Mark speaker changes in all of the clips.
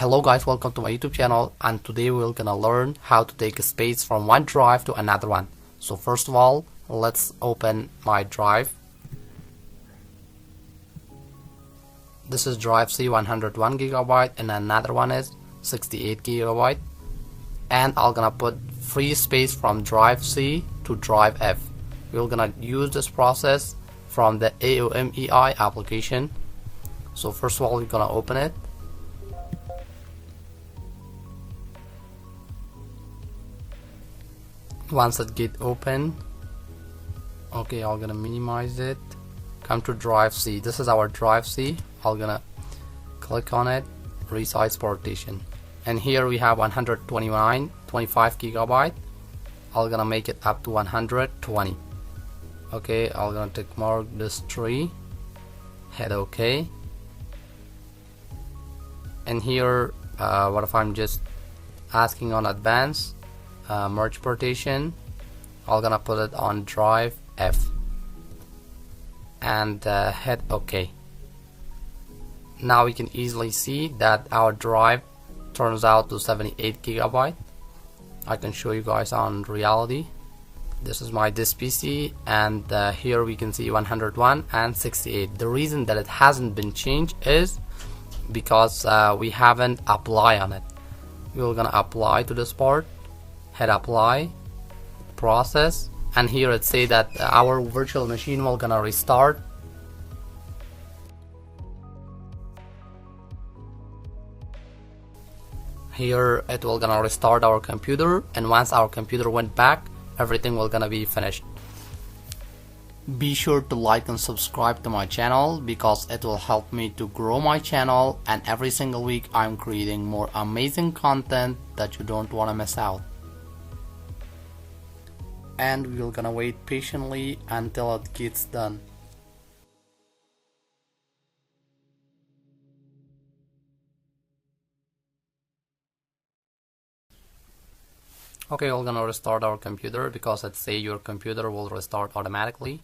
Speaker 1: Hello guys, welcome to my YouTube channel, and today we're gonna learn how to take space from one drive to another one. So first of all, let's open my drive. This is drive C, 101 GB, and another one is 68 GB. And I'm gonna put free space from drive C to drive F. We're gonna use this process from the AOMEI application. So first of all, we're gonna open it. Once it get open, okay, I'm gonna minimize it. Come to drive C. This is our drive C. I'm gonna click on it, resize partition, and here we have 125 GB. I'm gonna make it up to 120. Okay, I'm gonna tick mark this tree, hit OK, and here what if I'm just asking on advanced merge partition. I'm gonna put it on drive F and hit OK. Now we can easily see that our drive turns out to 78 GB. I can show you guys on reality. This is my disk PC, and here we can see 101 and 68. The reason that it hasn't been changed is because we haven't applied on it. We're gonna apply to this part, hit apply, process, and here it say that our virtual machine will gonna restart. Here it will gonna restart our computer, and once our computer went back, everything will gonna be finished. Be sure to like and subscribe to my channel because it will help me to grow my channel, and every single week I'm creating more amazing content that you don't want to miss out. And we're gonna wait patiently until it gets done. Okay, we're gonna restart our computer because it say your computer will restart automatically.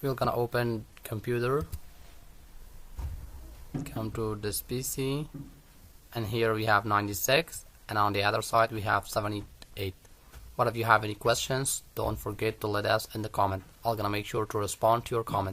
Speaker 1: We're gonna open computer, come to this PC, and here we have 96, and on the other side we have 78. But if you have any questions, don't forget to let us in the comment. I'm gonna make sure to respond to your comments.